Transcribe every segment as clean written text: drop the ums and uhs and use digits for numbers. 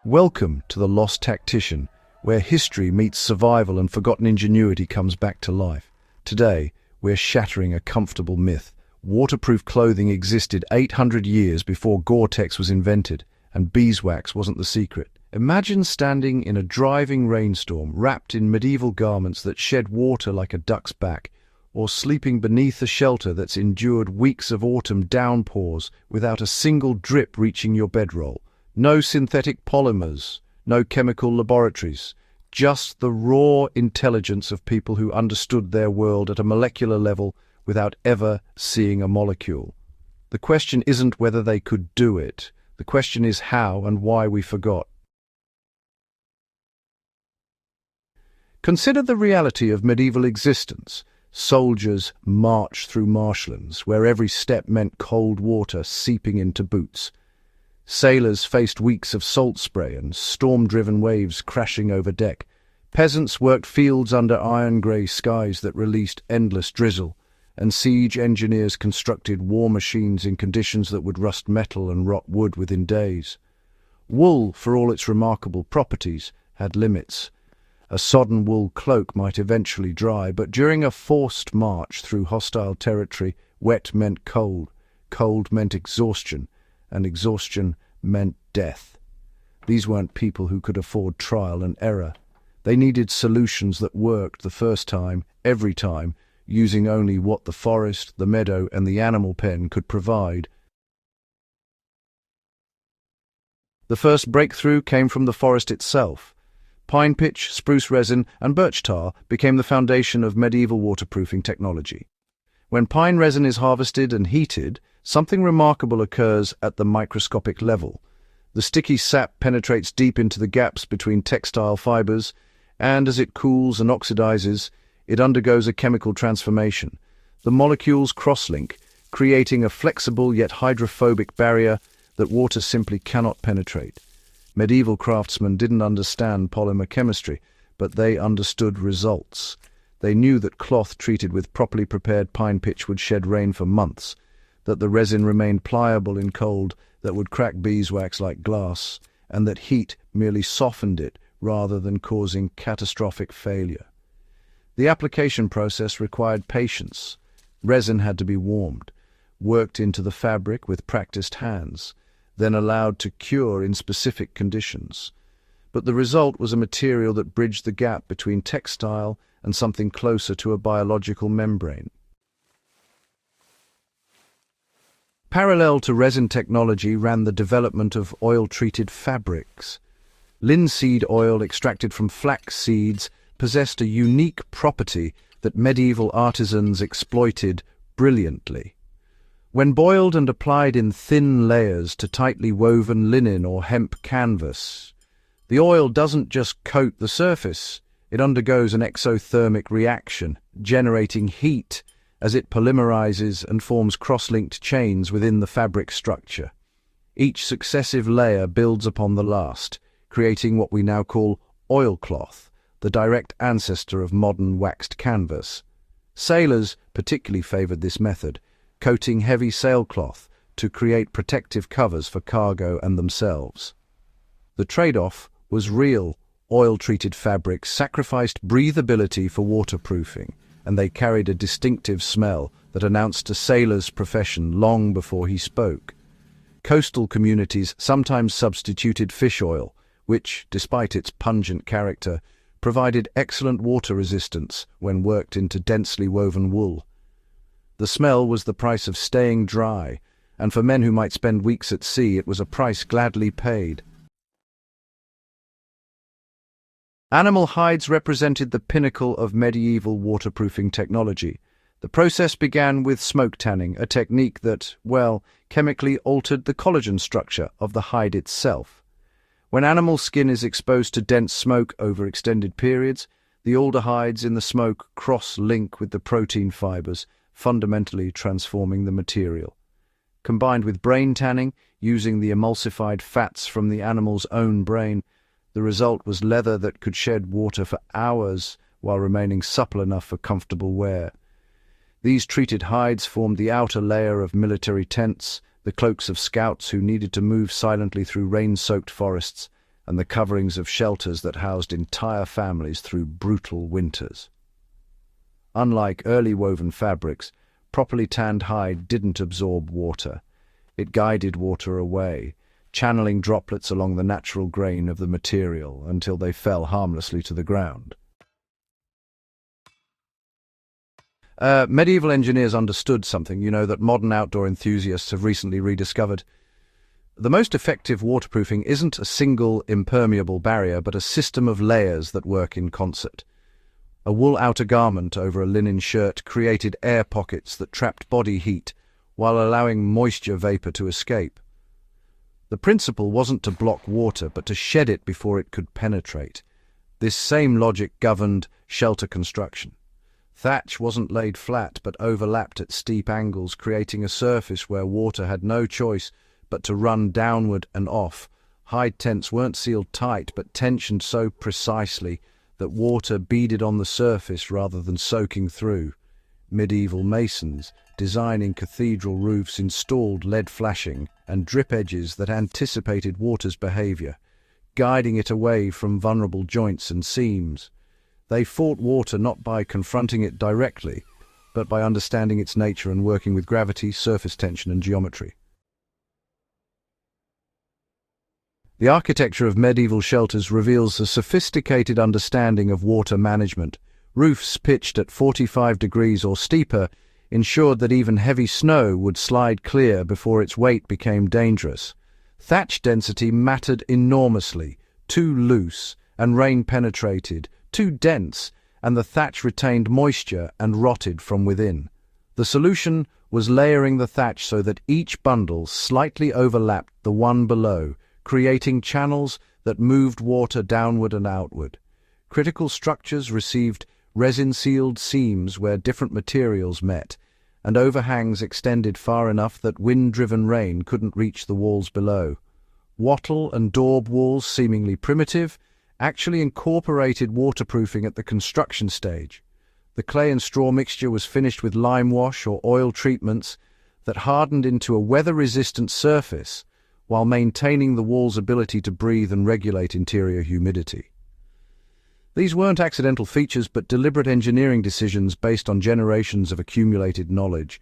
Welcome to the Lost Tactician, where history meets survival and forgotten ingenuity comes back to life. Today, we're shattering a comfortable myth. Waterproof clothing existed 800 years before Gore-Tex was invented, and beeswax wasn't the secret. Imagine standing in a driving rainstorm, wrapped in medieval garments that shed water like a duck's back, or sleeping beneath a shelter that's endured weeks of autumn downpours without a single drip reaching your bedroll. No synthetic polymers, no chemical laboratories, just the raw intelligence of people who understood their world at a molecular level without ever seeing a molecule. The question isn't whether they could do it. The question is how and why we forgot. Consider the reality of medieval existence. Soldiers marched through marshlands, where every step meant cold water seeping into boots. Sailors faced weeks of salt spray and storm-driven waves crashing over deck. Peasants worked fields under iron-grey skies that released endless drizzle, and siege engineers constructed war machines in conditions that would rust metal and rot wood within days. Wool, for all its remarkable properties, had limits. A sodden wool cloak might eventually dry, but during a forced march through hostile territory, wet meant cold, cold meant exhaustion, and exhaustion meant death. These weren't people who could afford trial and error. They needed solutions that worked the first time, every time, using only what the forest, the meadow, and the animal pen could provide. The first breakthrough came from the forest itself. Pine pitch, spruce resin, and birch tar became the foundation of medieval waterproofing technology. When pine resin is harvested and heated, something remarkable occurs at the microscopic level. The sticky sap penetrates deep into the gaps between textile fibers, and as it cools and oxidizes, it undergoes a chemical transformation. The molecules cross-link, creating a flexible yet hydrophobic barrier that water simply cannot penetrate. Medieval craftsmen didn't understand polymer chemistry, but they understood results. They knew that cloth treated with properly prepared pine pitch would shed rain for months, that the resin remained pliable in cold that would crack beeswax like glass, and that heat merely softened it rather than causing catastrophic failure. The application process required patience. Resin had to be warmed, worked into the fabric with practiced hands, then allowed to cure in specific conditions. But the result was a material that bridged the gap between textile and something closer to a biological membrane. Parallel to resin technology ran the development of oil-treated fabrics. Linseed oil extracted from flax seeds possessed a unique property that medieval artisans exploited brilliantly. When boiled and applied in thin layers to tightly woven linen or hemp canvas, the oil doesn't just coat the surface, it undergoes an exothermic reaction, generating heat as it polymerizes and forms cross-linked chains within the fabric structure. Each successive layer builds upon the last, creating what we now call oilcloth, the direct ancestor of modern waxed canvas. Sailors particularly favored this method, coating heavy sailcloth to create protective covers for cargo and themselves. The trade-off was real. Oil-treated fabrics sacrificed breathability for waterproofing, and they carried a distinctive smell that announced a sailor's profession long before he spoke. Coastal communities sometimes substituted fish oil, which, despite its pungent character, provided excellent water resistance when worked into densely woven wool. The smell was the price of staying dry, and for men who might spend weeks at sea, it was a price gladly paid. Animal hides represented the pinnacle of medieval waterproofing technology. The process began with smoke tanning, a technique that, well, chemically altered the collagen structure of the hide itself. When animal skin is exposed to dense smoke over extended periods, the aldehydes in the smoke cross-link with the protein fibers, fundamentally transforming the material. Combined with brain tanning, using the emulsified fats from the animal's own brain, the result was leather that could shed water for hours while remaining supple enough for comfortable wear. These treated hides formed the outer layer of military tents, the cloaks of scouts who needed to move silently through rain-soaked forests, and the coverings of shelters that housed entire families through brutal winters. Unlike early woven fabrics, properly tanned hide didn't absorb water. It guided water away, channeling droplets along the natural grain of the material until they fell harmlessly to the ground. Medieval engineers understood something, that modern outdoor enthusiasts have recently rediscovered. The most effective waterproofing isn't a single impermeable barrier, but a system of layers that work in concert. A wool outer garment over a linen shirt created air pockets that trapped body heat while allowing moisture vapor to escape. The principle wasn't to block water, but to shed it before it could penetrate. This same logic governed shelter construction. Thatch wasn't laid flat, but overlapped at steep angles, creating a surface where water had no choice but to run downward and off. Hide tents weren't sealed tight, but tensioned so precisely that water beaded on the surface rather than soaking through. Medieval masons, designing cathedral roofs, installed lead flashing and drip edges that anticipated water's behavior, guiding it away from vulnerable joints and seams. They fought water not by confronting it directly, but by understanding its nature and working with gravity, surface tension, and geometry. The architecture of medieval shelters reveals a sophisticated understanding of water management. Roofs pitched at 45 degrees or steeper ensured that even heavy snow would slide clear before its weight became dangerous. Thatch density mattered enormously. Too loose and rain penetrated, too dense, and the thatch retained moisture and rotted from within. The solution was layering the thatch so that each bundle slightly overlapped the one below, creating channels that moved water downward and outward. Critical structures received resin-sealed seams where different materials met, and overhangs extended far enough that wind-driven rain couldn't reach the walls below. Wattle and daub walls, seemingly primitive, actually incorporated waterproofing at the construction stage. The clay and straw mixture was finished with lime wash or oil treatments that hardened into a weather-resistant surface while maintaining the wall's ability to breathe and regulate interior humidity. These weren't accidental features, but deliberate engineering decisions based on generations of accumulated knowledge.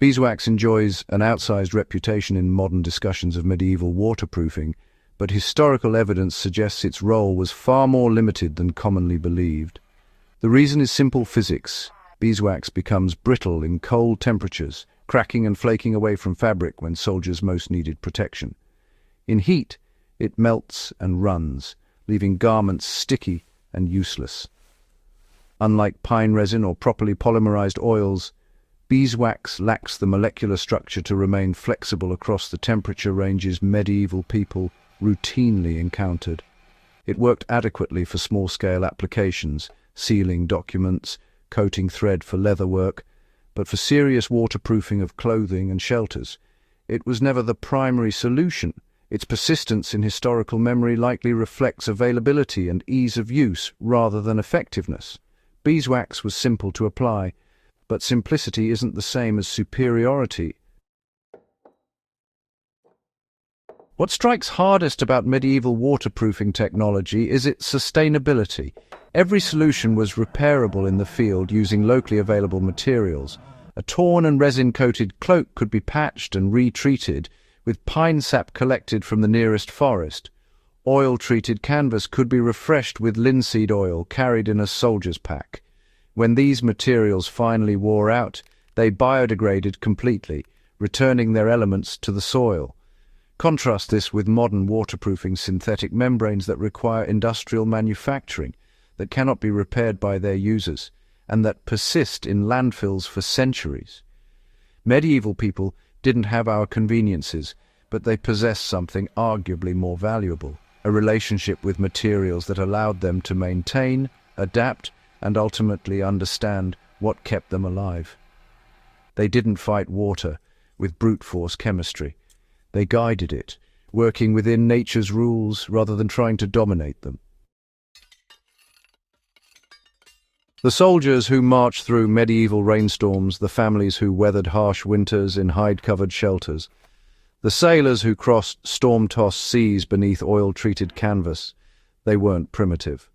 Beeswax enjoys an outsized reputation in modern discussions of medieval waterproofing, but historical evidence suggests its role was far more limited than commonly believed. The reason is simple physics. Beeswax becomes brittle in cold temperatures, cracking and flaking away from fabric when soldiers most needed protection. In heat, it melts and runs, leaving garments sticky and useless. Unlike pine resin or properly polymerized oils, beeswax lacks the molecular structure to remain flexible across the temperature ranges medieval people routinely encountered. It worked adequately for small-scale applications, sealing documents, coating thread for leatherwork, but for serious waterproofing of clothing and shelters, it was never the primary solution. Its persistence in historical memory likely reflects availability and ease of use rather than effectiveness. Beeswax was simple to apply, but simplicity isn't the same as superiority. What strikes hardest about medieval waterproofing technology is its sustainability. Every solution was repairable in the field using locally available materials. A torn and resin-coated cloak could be patched and retreated, with pine sap collected from the nearest forest. Oil-treated canvas could be refreshed with linseed oil carried in a soldier's pack. When these materials finally wore out, they biodegraded completely, returning their elements to the soil. Contrast this with modern waterproofing synthetic membranes that require industrial manufacturing, that cannot be repaired by their users, and that persist in landfills for centuries. Medieval people didn't have our conveniences, but they possessed something arguably more valuable, a relationship with materials that allowed them to maintain, adapt, and ultimately understand what kept them alive. They didn't fight water with brute force chemistry. They guided it, working within nature's rules rather than trying to dominate them. The soldiers who marched through medieval rainstorms, the families who weathered harsh winters in hide-covered shelters, The sailors who crossed storm-tossed seas beneath oil-treated canvas, they weren't primitive.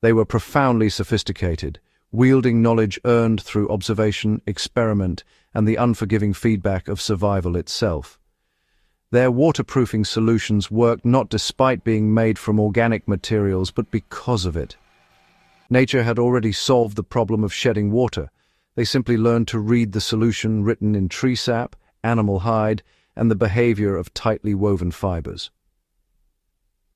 They were profoundly sophisticated, wielding knowledge earned through observation, experiment, and the unforgiving feedback of survival itself. Their waterproofing solutions worked not despite being made from organic materials, but because of it. Nature had already solved the problem of shedding water. They simply learned to read the solution written in tree sap, animal hide, and the behavior of tightly woven fibers.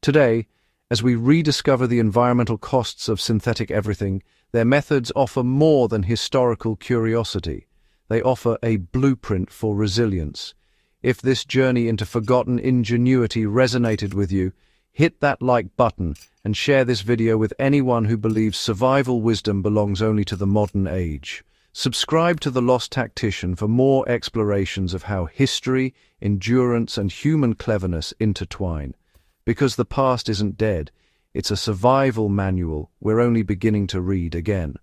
Today, as we rediscover the environmental costs of synthetic everything, their methods offer more than historical curiosity. They offer a blueprint for resilience. If this journey into forgotten ingenuity resonated with you, hit that like button and share this video with anyone who believes survival wisdom belongs only to the modern age. Subscribe to The Lost Tactician for more explorations of how history, endurance, and human cleverness intertwine. Because the past isn't dead, it's a survival manual we're only beginning to read again.